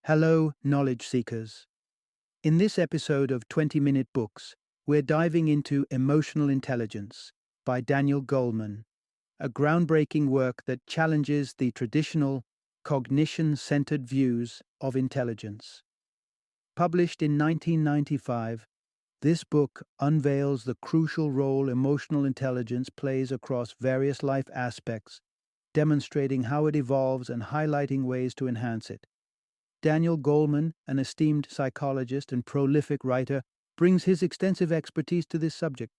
Hello, knowledge seekers. In this episode of 20-Minute Books, we're diving into Emotional Intelligence by Daniel Goleman, a groundbreaking work that challenges the traditional cognition-centered views of intelligence. Published in 1995, this book unveils the crucial role emotional intelligence plays across various life aspects, demonstrating how it evolves and highlighting ways to enhance it. Daniel Goleman, an esteemed psychologist and prolific writer, brings his extensive expertise to this subject.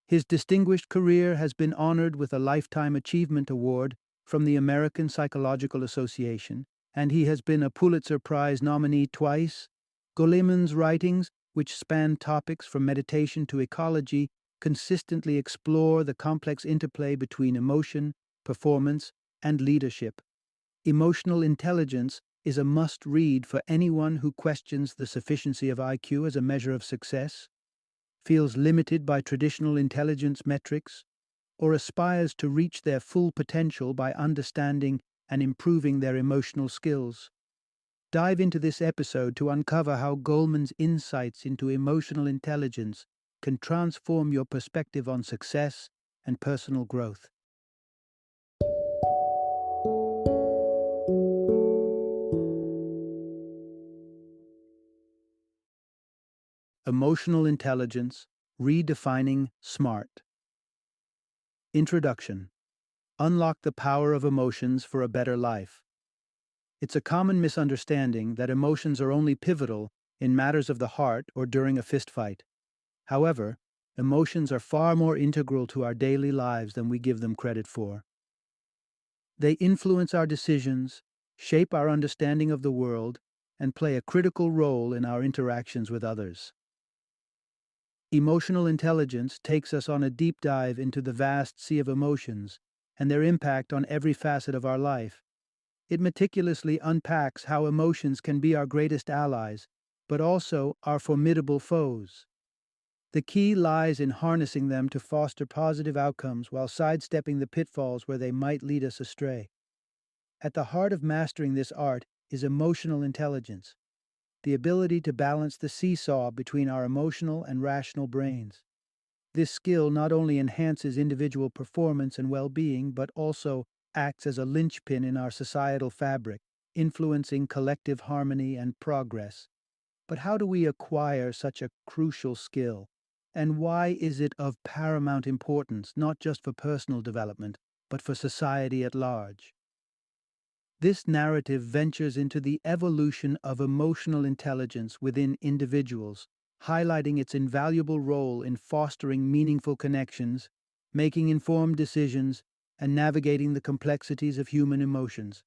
His distinguished career has been honored with a Lifetime Achievement Award from the American Psychological Association, and he has been a Pulitzer Prize nominee twice. Goleman's writings, which span topics from meditation to ecology, consistently explore the complex interplay between emotion, performance, and leadership. Emotional intelligence is a must-read for anyone who questions the sufficiency of IQ as a measure of success, feels limited by traditional intelligence metrics, or aspires to reach their full potential by understanding and improving their emotional skills. Dive into this episode to uncover how Goleman's insights into emotional intelligence can transform your perspective on success and personal growth. Emotional Intelligence, Redefining SMART. Introduction. Unlock the power of emotions for a better life. It's a common misunderstanding that emotions are only pivotal in matters of the heart or during a fistfight. However, emotions are far more integral to our daily lives than we give them credit for. They influence our decisions, shape our understanding of the world, and play a critical role in our interactions with others. Emotional intelligence takes us on a deep dive into the vast sea of emotions and their impact on every facet of our life. It meticulously unpacks how emotions can be our greatest allies, but also our formidable foes. The key lies in harnessing them to foster positive outcomes while sidestepping the pitfalls where they might lead us astray. At the heart of mastering this art is emotional intelligence, the ability to balance the seesaw between our emotional and rational brains. This skill not only enhances individual performance and well-being, but also acts as a linchpin in our societal fabric, influencing collective harmony and progress. But how do we acquire such a crucial skill? And why is it of paramount importance, not just for personal development, but for society at large? This narrative ventures into the evolution of emotional intelligence within individuals, highlighting its invaluable role in fostering meaningful connections, making informed decisions, and navigating the complexities of human emotions.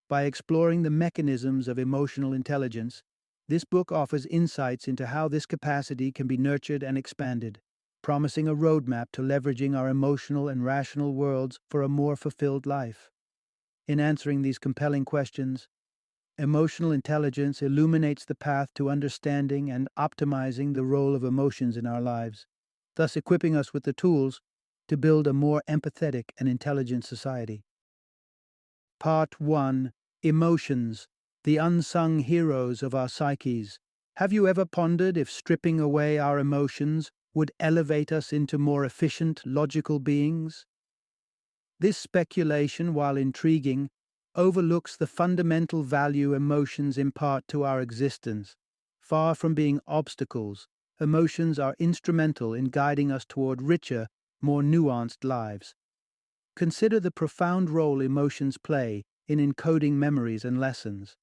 By exploring the mechanisms of emotional intelligence, this book offers insights into how this capacity can be nurtured and expanded, promising a roadmap to leveraging our emotional and rational worlds for a more fulfilled life. In answering these compelling questions, emotional intelligence illuminates the path to understanding and optimizing the role of emotions in our lives, thus equipping us with the tools to build a more empathetic and intelligent society. Part 1. Emotions, the unsung heroes of our psyches. Have you ever pondered if stripping away our emotions would elevate us into more efficient, logical beings? This speculation, while intriguing, overlooks the fundamental value emotions impart to our existence. Far from being obstacles, emotions are instrumental in guiding us toward richer, more nuanced lives. Consider the profound role emotions play in encoding memories and lessons.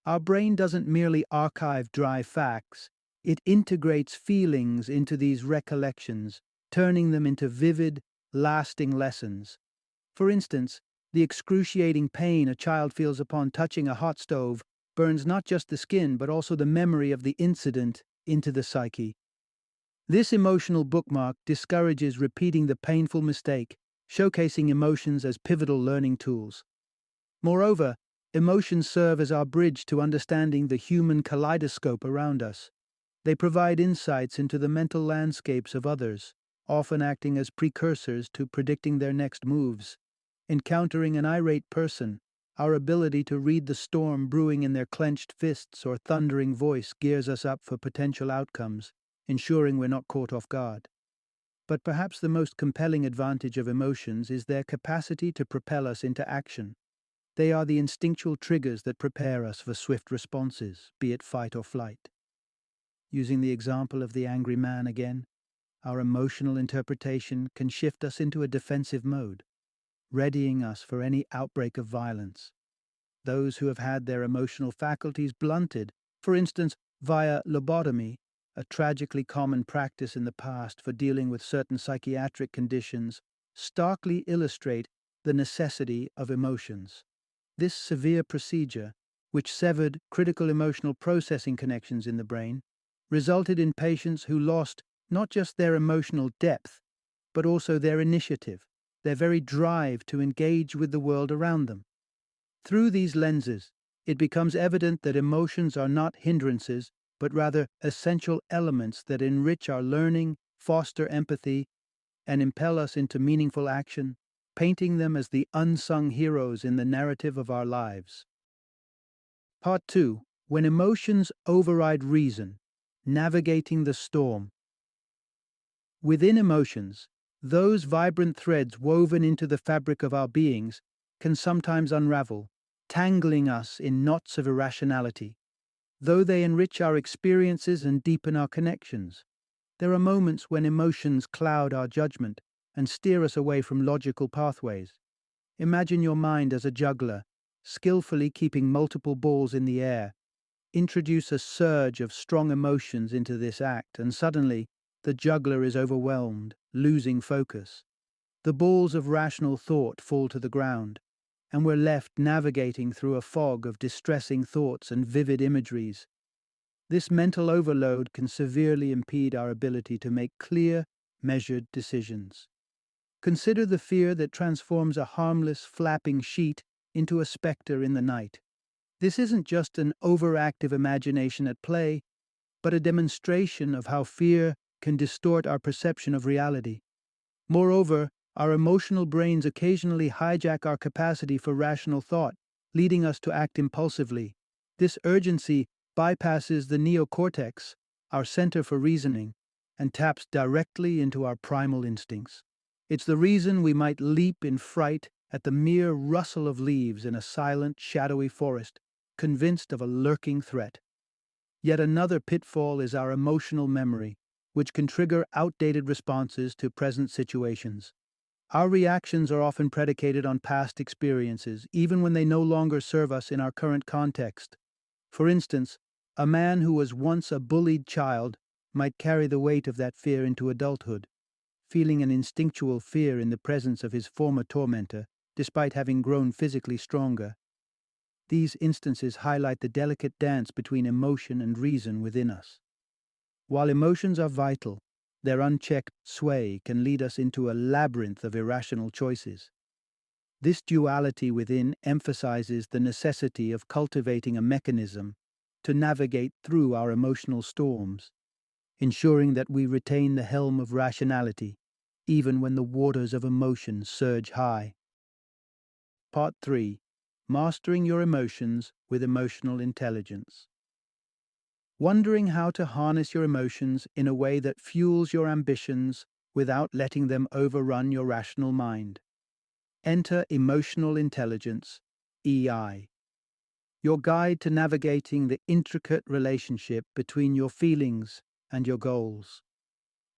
Our brain doesn't merely archive dry facts, it integrates feelings into these recollections, turning them into vivid, lasting lessons. For instance, the excruciating pain a child feels upon touching a hot stove burns not just the skin but also the memory of the incident into the psyche. This emotional bookmark discourages repeating the painful mistake, showcasing emotions as pivotal learning tools. Moreover, emotions serve as our bridge to understanding the human kaleidoscope around us. They provide insights into the mental landscapes of others, often acting as precursors to predicting their next moves. Encountering an irate person, Our ability to read the storm brewing in their clenched fists or thundering voice gears us up for potential outcomes, ensuring we're not caught off guard. But perhaps the most compelling advantage of emotions is their capacity to propel us into action. They are the instinctual triggers that prepare us for swift responses, be it fight or flight. Using the example of the angry man again, our emotional interpretation can shift us into a defensive mode, readying us for any outbreak of violence. Those who have had their emotional faculties blunted, for instance, via lobotomy, a tragically common practice in the past for dealing with certain psychiatric conditions, starkly illustrate the necessity of emotions. This severe procedure, which severed critical emotional processing connections in the brain, resulted in patients who lost not just their emotional depth, but also their initiative, their very drive to engage with the world around them. Through these lenses, it becomes evident that emotions are not hindrances, but rather essential elements that enrich our learning, foster empathy, and impel us into meaningful action, painting them as the unsung heroes in the narrative of our lives. Part 2. When emotions override reason, navigating the storm. Within emotions, those vibrant threads woven into the fabric of our beings can sometimes unravel, tangling us in knots of irrationality. Though they enrich our experiences and deepen our connections, there are moments when emotions cloud our judgment and steer us away from logical pathways. Imagine your mind as a juggler, skillfully keeping multiple balls in the air. Introduce a surge of strong emotions into this act, and suddenly the juggler is overwhelmed, losing focus. The balls of rational thought fall to the ground, and we're left navigating through a fog of distressing thoughts and vivid imageries. This mental overload can severely impede our ability to make clear, measured decisions. Consider the fear that transforms a harmless, flapping sheet into a specter in the night. This isn't just an overactive imagination at play, but a demonstration of how fear can distort our perception of reality. Moreover, our emotional brains occasionally hijack our capacity for rational thought, leading us to act impulsively. This urgency bypasses the neocortex, our center for reasoning, and taps directly into our primal instincts. It's the reason we might leap in fright at the mere rustle of leaves in a silent, shadowy forest, convinced of a lurking threat. Yet another pitfall is our emotional memory, which can trigger outdated responses to present situations. Our reactions are often predicated on past experiences, even when they no longer serve us in our current context. For instance, a man who was once a bullied child might carry the weight of that fear into adulthood, feeling an instinctual fear in the presence of his former tormentor, despite having grown physically stronger. These instances highlight the delicate dance between emotion and reason within us. While emotions are vital, their unchecked sway can lead us into a labyrinth of irrational choices. This duality within emphasizes the necessity of cultivating a mechanism to navigate through our emotional storms, ensuring that we retain the helm of rationality, even when the waters of emotion surge high. Part 3. Mastering your emotions with emotional intelligence. Wondering how to harness your emotions in a way that fuels your ambitions without letting them overrun your rational mind. Enter Emotional Intelligence, EI, your guide to navigating the intricate relationship between your feelings and your goals.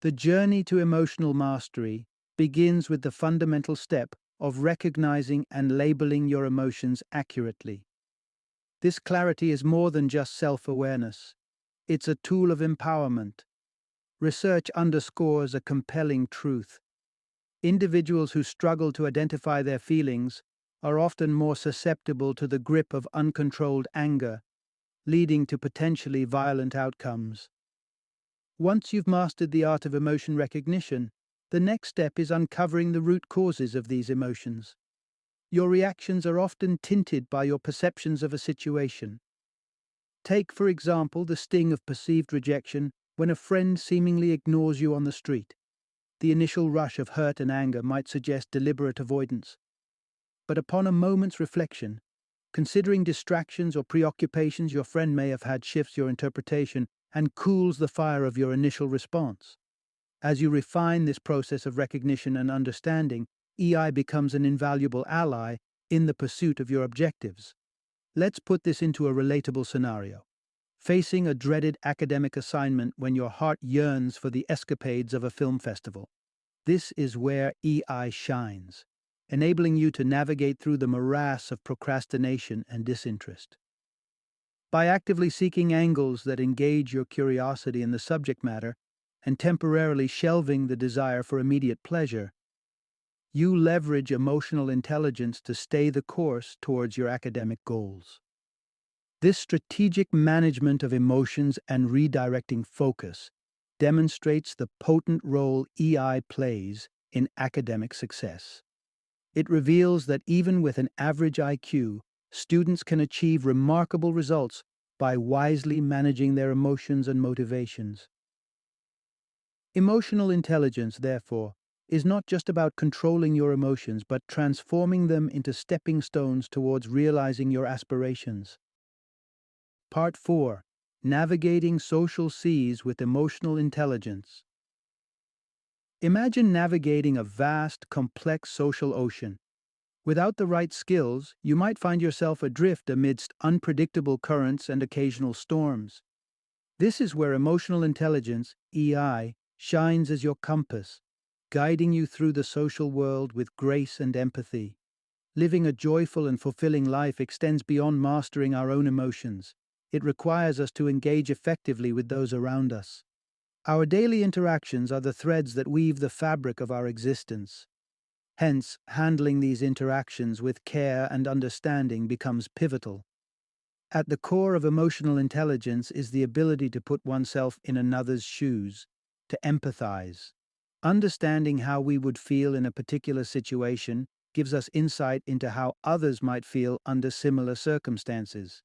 The journey to emotional mastery begins with the fundamental step of recognizing and labeling your emotions accurately. This clarity is more than just self-awareness. It's a tool of empowerment. Research underscores a compelling truth. Individuals who struggle to identify their feelings are often more susceptible to the grip of uncontrolled anger, leading to potentially violent outcomes. Once you've mastered the art of emotion recognition, the next step is uncovering the root causes of these emotions. Your reactions are often tinted by your perceptions of a situation. Take, for example, the sting of perceived rejection when a friend seemingly ignores you on the street. The initial rush of hurt and anger might suggest deliberate avoidance. But upon a moment's reflection, Considering distractions or preoccupations your friend may have had shifts your interpretation and cools the fire of your initial response. As you refine this process of recognition and understanding, EI becomes an invaluable ally in the pursuit of your objectives. Let's put this into a relatable scenario. Facing a dreaded academic assignment when your heart yearns for the escapades of a film festival. This is where EI shines, enabling you to navigate through the morass of procrastination and disinterest. By actively seeking angles that engage your curiosity in the subject matter and temporarily shelving the desire for immediate pleasure, you leverage emotional intelligence to stay the course towards your academic goals. This strategic management of emotions and redirecting focus demonstrates the potent role EI plays in academic success. It reveals that even with an average IQ, students can achieve remarkable results by wisely managing their emotions and motivations. Emotional intelligence, therefore, is not just about controlling your emotions but transforming them into stepping stones towards realizing your aspirations. Part 4. Navigating Social Seas with Emotional Intelligence. Imagine navigating a vast, complex social ocean. Without the right skills, you might find yourself adrift amidst unpredictable currents and occasional storms. This is where emotional intelligence, EI, shines as your compass, guiding you through the social world with grace and empathy. Living a joyful and fulfilling life extends beyond mastering our own emotions. It requires us to engage effectively with those around us. Our daily interactions are the threads that weave the fabric of our existence. Hence, handling these interactions with care and understanding becomes pivotal. At the core of emotional intelligence is the ability to put oneself in another's shoes, to empathize. Understanding how we would feel in a particular situation gives us insight into how others might feel under similar circumstances.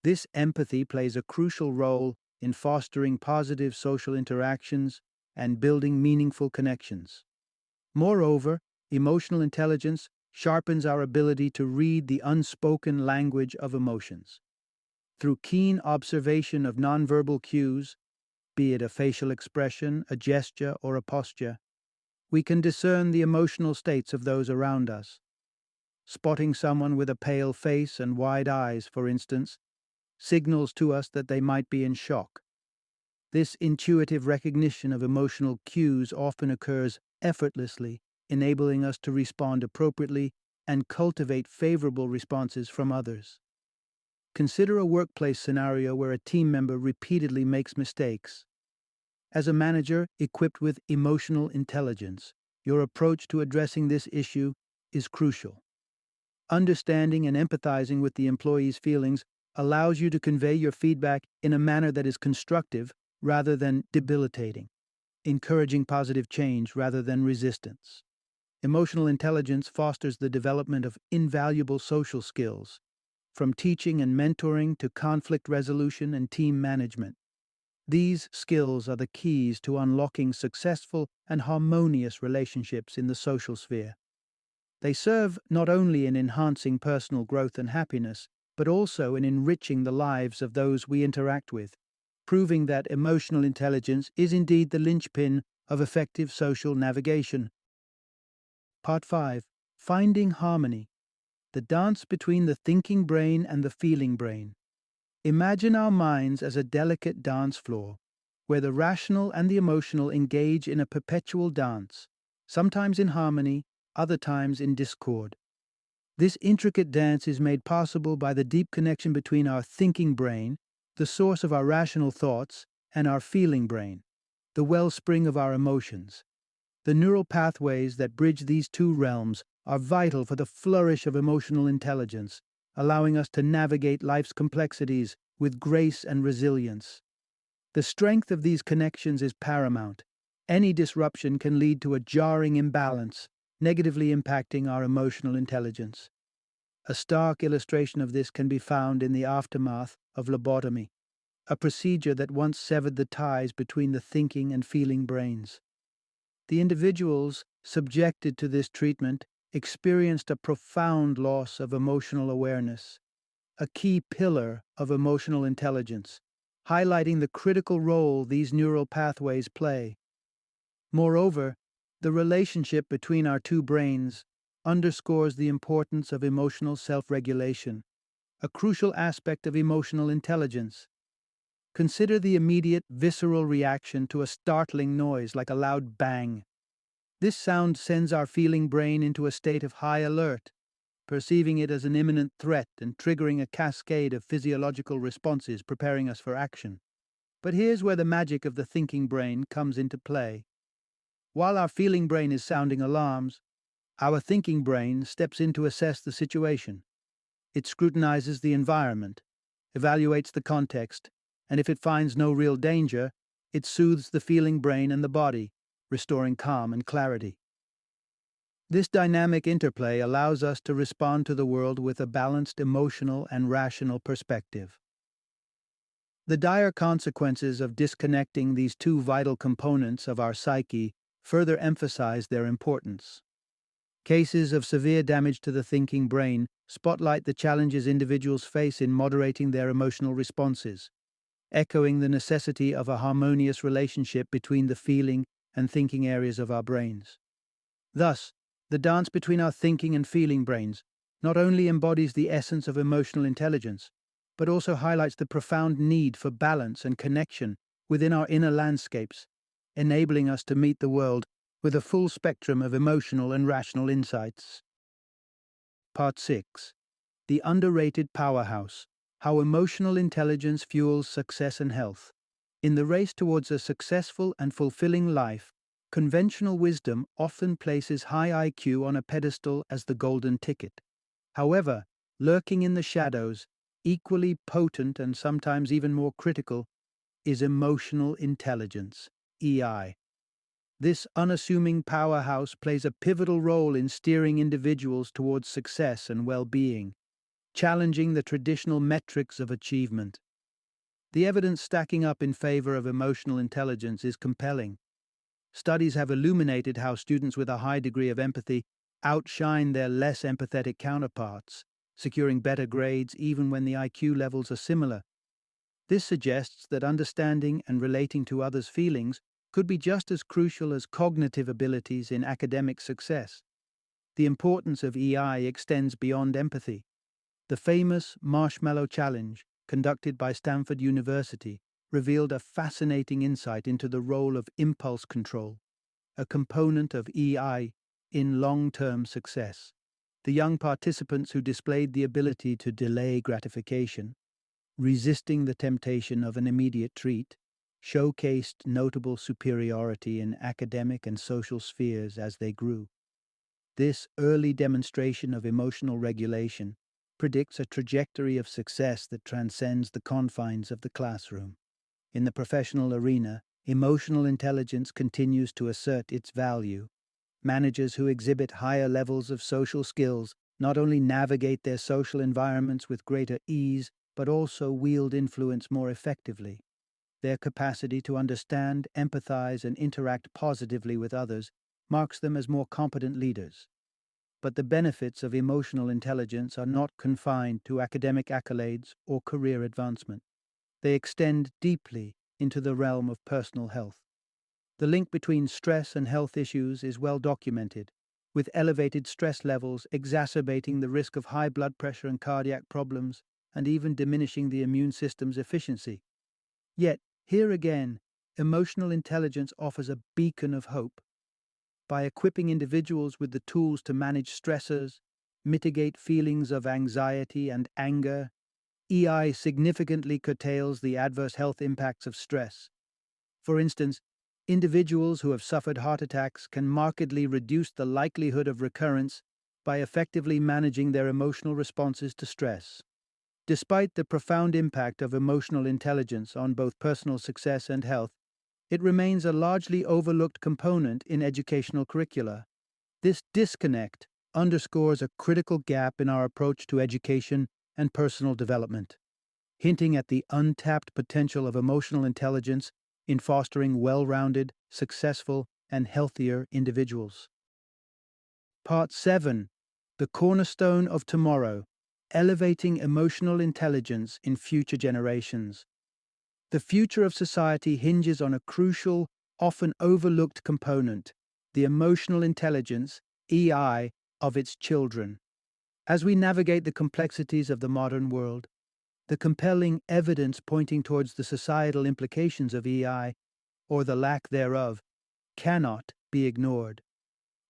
This empathy plays a crucial role in fostering positive social interactions and building meaningful connections. Moreover, emotional intelligence sharpens our ability to read the unspoken language of emotions. Through keen observation of nonverbal cues, be it a facial expression, a gesture, or a posture, we can discern the emotional states of those around us. Spotting someone with a pale face and wide eyes, for instance, signals to us that they might be in shock. This intuitive recognition of emotional cues often occurs effortlessly, enabling us to respond appropriately and cultivate favorable responses from others. Consider a workplace scenario where a team member repeatedly makes mistakes. As a manager equipped with emotional intelligence, your approach to addressing this issue is crucial. Understanding and empathizing with the employee's feelings allows you to convey your feedback in a manner that is constructive rather than debilitating, encouraging positive change rather than resistance. Emotional intelligence fosters the development of invaluable social skills, from teaching and mentoring to conflict resolution and team management. These skills are the keys to unlocking successful and harmonious relationships in the social sphere. They serve not only in enhancing personal growth and happiness, but also in enriching the lives of those we interact with, proving that emotional intelligence is indeed the linchpin of effective social navigation. Part 5. Finding Harmony. The dance between the thinking brain and the feeling brain. Imagine our minds as a delicate dance floor, where the rational and the emotional engage in a perpetual dance, sometimes in harmony, other times in discord. This intricate dance is made possible by the deep connection between our thinking brain, the source of our rational thoughts, and our feeling brain, the wellspring of our emotions. The neural pathways that bridge these two realms are vital for the flourish of emotional intelligence, allowing us to navigate life's complexities with grace and resilience. The strength of these connections is paramount. Any disruption can lead to a jarring imbalance, negatively impacting our emotional intelligence. A stark illustration of this can be found in the aftermath of lobotomy, a procedure that once severed the ties between the thinking and feeling brains. The individuals subjected to this treatment experienced a profound loss of emotional awareness, a key pillar of emotional intelligence, highlighting the critical role these neural pathways play. Moreover, the relationship between our two brains underscores the importance of emotional self-regulation, a crucial aspect of emotional intelligence. Consider the immediate, visceral reaction to a startling noise like a loud bang. This sound sends our feeling brain into a state of high alert, perceiving it as an imminent threat and triggering a cascade of physiological responses preparing us for action. But here's where the magic of the thinking brain comes into play. While our feeling brain is sounding alarms, our thinking brain steps in to assess the situation. It scrutinizes the environment, evaluates the context, and if it finds no real danger, it soothes the feeling brain and the body, restoring calm and clarity. This dynamic interplay allows us to respond to the world with a balanced emotional and rational perspective. The dire consequences of disconnecting these two vital components of our psyche further emphasize their importance. Cases of severe damage to the thinking brain spotlight the challenges individuals face in moderating their emotional responses, echoing the necessity of a harmonious relationship between the feeling and thinking areas of our brains. Thus, the dance between our thinking and feeling brains not only embodies the essence of emotional intelligence, but also highlights the profound need for balance and connection within our inner landscapes, enabling us to meet the world with a full spectrum of emotional and rational insights. Part 6. The Underrated Powerhouse: How Emotional Intelligence Fuels Success and Health. In the race towards a successful and fulfilling life, conventional wisdom often places high IQ on a pedestal as the golden ticket. However, lurking in the shadows, equally potent and sometimes even more critical, is emotional intelligence, EI. This unassuming powerhouse plays a pivotal role in steering individuals towards success and well-being, challenging the traditional metrics of achievement. The evidence stacking up in favor of emotional intelligence is compelling. Studies have illuminated how students with a high degree of empathy outshine their less empathetic counterparts, securing better grades even when the IQ levels are similar. This suggests that understanding and relating to others' feelings could be just as crucial as cognitive abilities in academic success. The importance of EI extends beyond empathy. The famous Marshmallow Challenge, conducted by Stanford University, revealed a fascinating insight into the role of impulse control, a component of EI in long-term success. The young participants who displayed the ability to delay gratification, resisting the temptation of an immediate treat, showcased notable superiority in academic and social spheres as they grew. This early demonstration of emotional regulation predicts a trajectory of success that transcends the confines of the classroom. In the professional arena, emotional intelligence continues to assert its value. Managers who exhibit higher levels of social skills not only navigate their social environments with greater ease, but also wield influence more effectively. Their capacity to understand, empathize, and interact positively with others marks them as more competent leaders. But the benefits of emotional intelligence are not confined to academic accolades or career advancement. They extend deeply into the realm of personal health. The link between stress and health issues is well documented, with elevated stress levels exacerbating the risk of high blood pressure and cardiac problems, and even diminishing the immune system's efficiency. Yet, here again, emotional intelligence offers a beacon of hope. By equipping individuals with the tools to manage stressors, mitigate feelings of anxiety and anger, EI significantly curtails the adverse health impacts of stress. For instance, individuals who have suffered heart attacks can markedly reduce the likelihood of recurrence by effectively managing their emotional responses to stress. Despite the profound impact of emotional intelligence on both personal success and health, it remains a largely overlooked component in educational curricula. This disconnect underscores a critical gap in our approach to education and personal development, hinting at the untapped potential of emotional intelligence in fostering well-rounded, successful, and healthier individuals. Part 7. The Cornerstone of Tomorrow: Elevating emotional intelligence in future generations. The future of society hinges on a crucial, often overlooked component, the emotional intelligence, EI, of its children. As we navigate the complexities of the modern world, the compelling evidence pointing towards the societal implications of EI, or the lack thereof, cannot be ignored.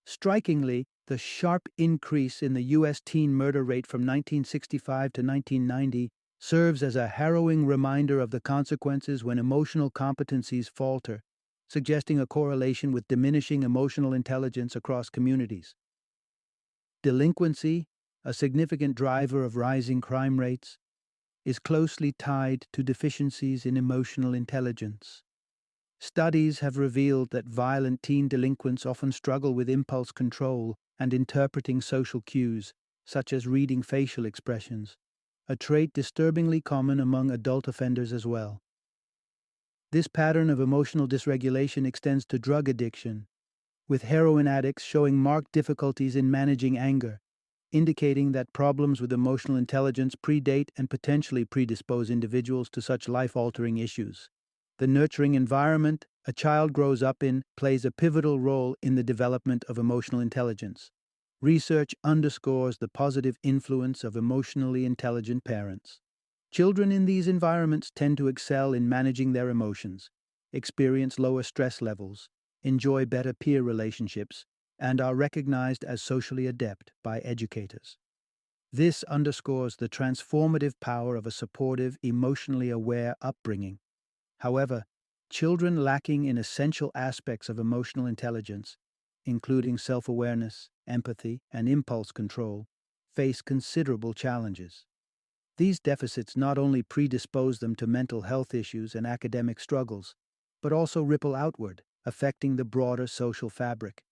Strikingly, the sharp increase in the U.S. teen murder rate from 1965 to 1990 serves as a harrowing reminder of the consequences when emotional competencies falter, suggesting a correlation with diminishing emotional intelligence across communities. Delinquency, a significant driver of rising crime rates, is closely tied to deficiencies in emotional intelligence. Studies have revealed that violent teen delinquents often struggle with impulse control and interpreting social cues, such as reading facial expressions, a trait disturbingly common among adult offenders as well. This pattern of emotional dysregulation extends to drug addiction, with heroin addicts showing marked difficulties in managing anger, indicating that problems with emotional intelligence predate and potentially predispose individuals to such life-altering issues. The nurturing environment a child grows up in plays a pivotal role in the development of emotional intelligence. Research underscores the positive influence of emotionally intelligent parents. Children in these environments tend to excel in managing their emotions, experience lower stress levels, enjoy better peer relationships, and are recognized as socially adept by educators. This underscores the transformative power of a supportive, emotionally aware upbringing. However, children lacking in essential aspects of emotional intelligence, including self-awareness, empathy, and impulse control, face considerable challenges. These deficits not only predispose them to mental health issues and academic struggles, but also ripple outward, affecting the broader social fabric.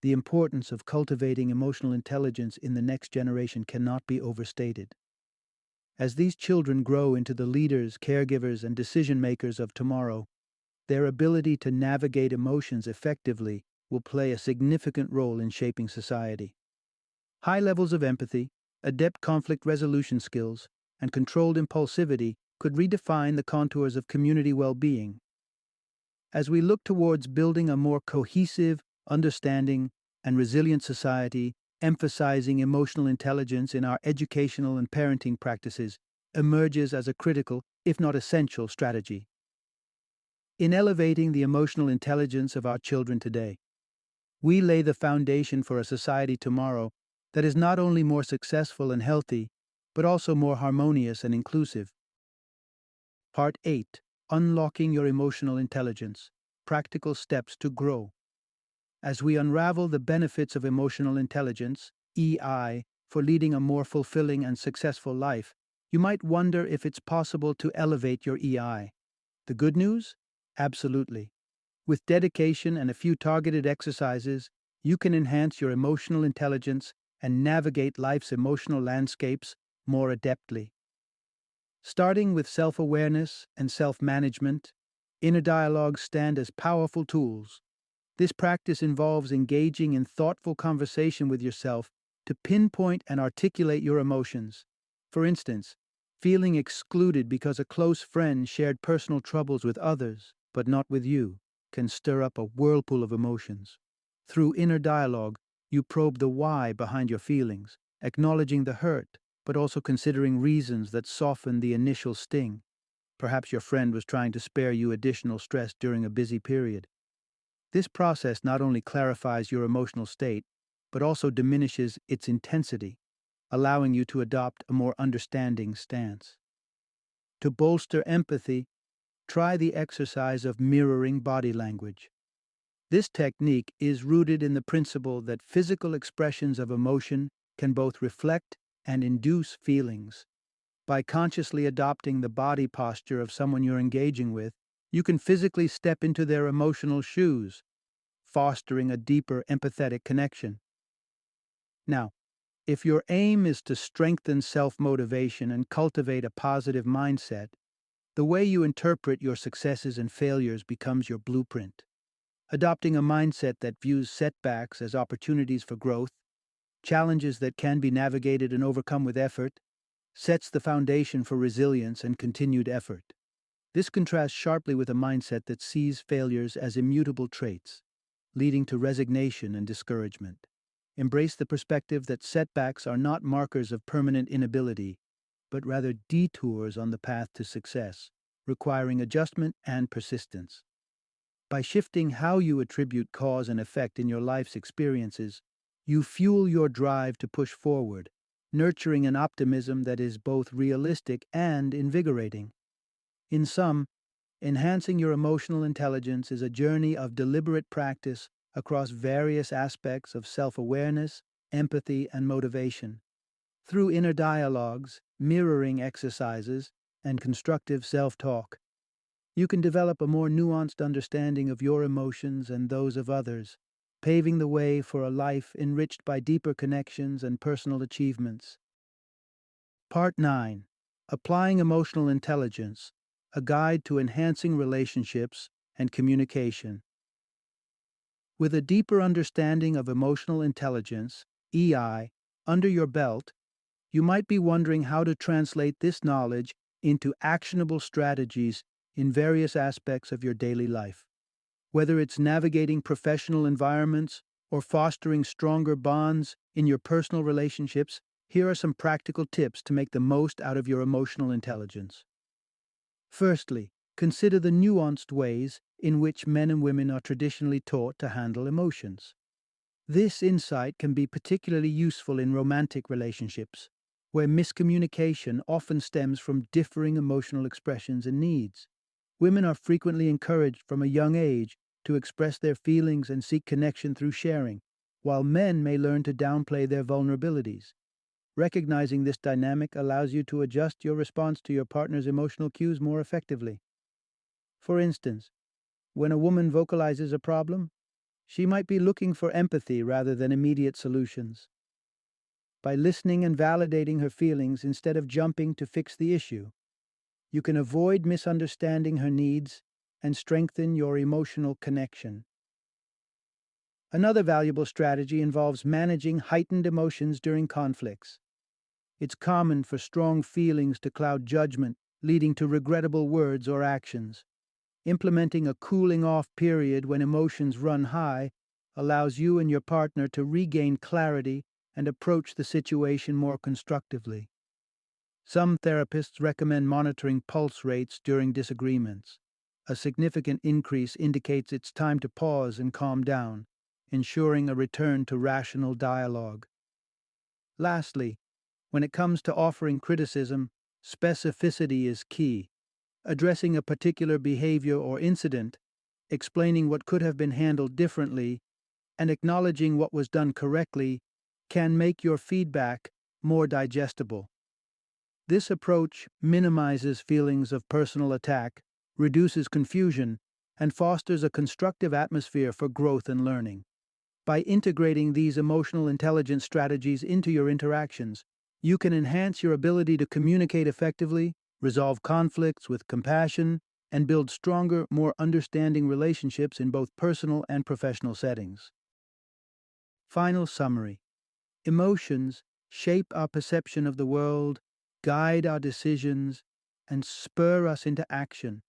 The importance of cultivating emotional intelligence in the next generation cannot be overstated. As these children grow into the leaders, caregivers, and decision makers of tomorrow, their ability to navigate emotions effectively will play a significant role in shaping society. High levels of empathy, adept conflict resolution skills, and controlled impulsivity could redefine the contours of community well-being. As we look towards building a more cohesive, understanding, and resilient society, emphasizing emotional intelligence in our educational and parenting practices emerges as a critical, if not essential, strategy. In elevating the emotional intelligence of our children today, we lay the foundation for a society tomorrow that is not only more successful and healthy, but also more harmonious and inclusive. Part 8. Unlocking your emotional intelligence. Practical steps to grow. As we unravel the benefits of emotional intelligence, EI, for leading a more fulfilling and successful life, you might wonder if it's possible to elevate your EI. The good news? Absolutely. With dedication and a few targeted exercises, you can enhance your emotional intelligence and navigate life's emotional landscapes more adeptly. Starting with self-awareness and self-management, inner dialogues stand as powerful tools. This practice involves engaging in thoughtful conversation with yourself to pinpoint and articulate your emotions. For instance, feeling excluded because a close friend shared personal troubles with others, but not with you, can stir up a whirlpool of emotions. Through inner dialogue, you probe the why behind your feelings, acknowledging the hurt, but also considering reasons that soften the initial sting. Perhaps your friend was trying to spare you additional stress during a busy period. This process not only clarifies your emotional state, but also diminishes its intensity, allowing you to adopt a more understanding stance. To bolster empathy, try the exercise of mirroring body language. This technique is rooted in the principle that physical expressions of emotion can both reflect and induce feelings. By consciously adopting the body posture of someone you're engaging with, you can physically step into their emotional shoes, fostering a deeper empathetic connection. Now, if your aim is to strengthen self-motivation and cultivate a positive mindset, the way you interpret your successes and failures becomes your blueprint. Adopting a mindset that views setbacks as opportunities for growth, challenges that can be navigated and overcome with effort, sets the foundation for resilience and continued effort. This contrasts sharply with a mindset that sees failures as immutable traits, leading to resignation and discouragement. Embrace the perspective that setbacks are not markers of permanent inability, but rather detours on the path to success, requiring adjustment and persistence. By shifting how you attribute cause and effect in your life's experiences, you fuel your drive to push forward, nurturing an optimism that is both realistic and invigorating. In sum, enhancing your emotional intelligence is a journey of deliberate practice across various aspects of self awareness, empathy, and motivation. Through inner dialogues, mirroring exercises, and constructive self talk, you can develop a more nuanced understanding of your emotions and those of others, paving the way for a life enriched by deeper connections and personal achievements. Part 9: Applying Emotional Intelligence, a guide to enhancing relationships and communication. With a deeper understanding of emotional intelligence, EI, under your belt, you might be wondering how to translate this knowledge into actionable strategies in various aspects of your daily life. Whether it's navigating professional environments or fostering stronger bonds in your personal relationships, here are some practical tips to make the most out of your emotional intelligence. Firstly, consider the nuanced ways in which men and women are traditionally taught to handle emotions. This insight can be particularly useful in romantic relationships, where miscommunication often stems from differing emotional expressions and needs. Women are frequently encouraged from a young age to express their feelings and seek connection through sharing, while men may learn to downplay their vulnerabilities. Recognizing this dynamic allows you to adjust your response to your partner's emotional cues more effectively. For instance, when a woman vocalizes a problem, she might be looking for empathy rather than immediate solutions. By listening and validating her feelings instead of jumping to fix the issue, you can avoid misunderstanding her needs and strengthen your emotional connection. Another valuable strategy involves managing heightened emotions during conflicts. It's common for strong feelings to cloud judgment, leading to regrettable words or actions. Implementing a cooling off period when emotions run high allows you and your partner to regain clarity and approach the situation more constructively. Some therapists recommend monitoring pulse rates during disagreements. A significant increase indicates it's time to pause and calm down, ensuring a return to rational dialogue. Lastly, when it comes to offering criticism, specificity is key. Addressing a particular behavior or incident, explaining what could have been handled differently, and acknowledging what was done correctly can make your feedback more digestible. This approach minimizes feelings of personal attack, reduces confusion, and fosters a constructive atmosphere for growth and learning. By integrating these emotional intelligence strategies into your interactions, you can enhance your ability to communicate effectively, resolve conflicts with compassion, and build stronger, more understanding relationships in both personal and professional settings. Final summary: emotions shape our perception of the world, guide our decisions, and spur us into action.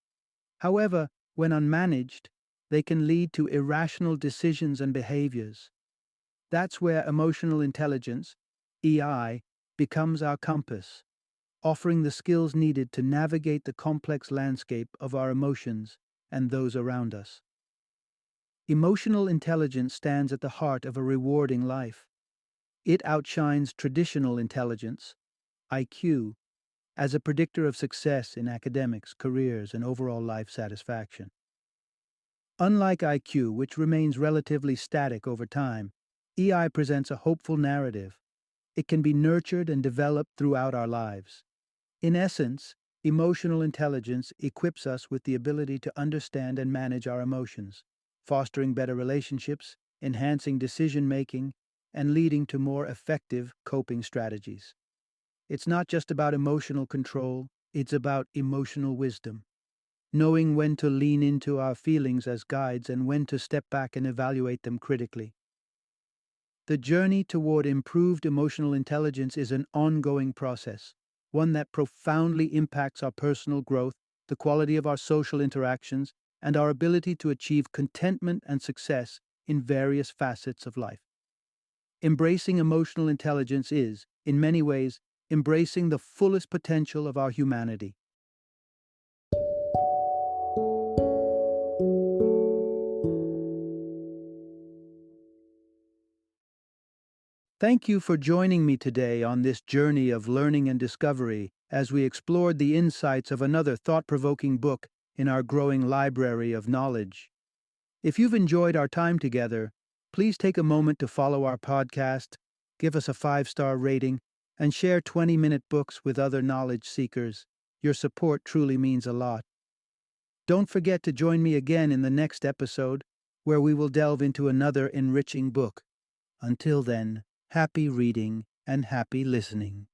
However, when unmanaged, they can lead to irrational decisions and behaviors. That's where emotional intelligence, EI, becomes our compass, offering the skills needed to navigate the complex landscape of our emotions and those around us. Emotional intelligence stands at the heart of a rewarding life. It outshines traditional intelligence, IQ, as a predictor of success in academics, careers, and overall life satisfaction. Unlike IQ, which remains relatively static over time, EI presents a hopeful narrative. It can be nurtured and developed throughout our lives. In essence, emotional intelligence equips us with the ability to understand and manage our emotions, fostering better relationships, enhancing decision making, and leading to more effective coping strategies. It's not just about emotional control, it's about emotional wisdom, knowing when to lean into our feelings as guides and when to step back and evaluate them critically. The journey toward improved emotional intelligence is an ongoing process, one that profoundly impacts our personal growth, the quality of our social interactions, and our ability to achieve contentment and success in various facets of life. Embracing emotional intelligence is, in many ways, embracing the fullest potential of our humanity. Thank you for joining me today on this journey of learning and discovery as we explored the insights of another thought provoking book in our growing library of knowledge. If you've enjoyed our time together, please take a moment to follow our podcast, give us a 5-star rating, and share 20-minute books with other knowledge seekers. Your support truly means a lot. Don't forget to join me again in the next episode, where we will delve into another enriching book. Until then, happy reading and happy listening.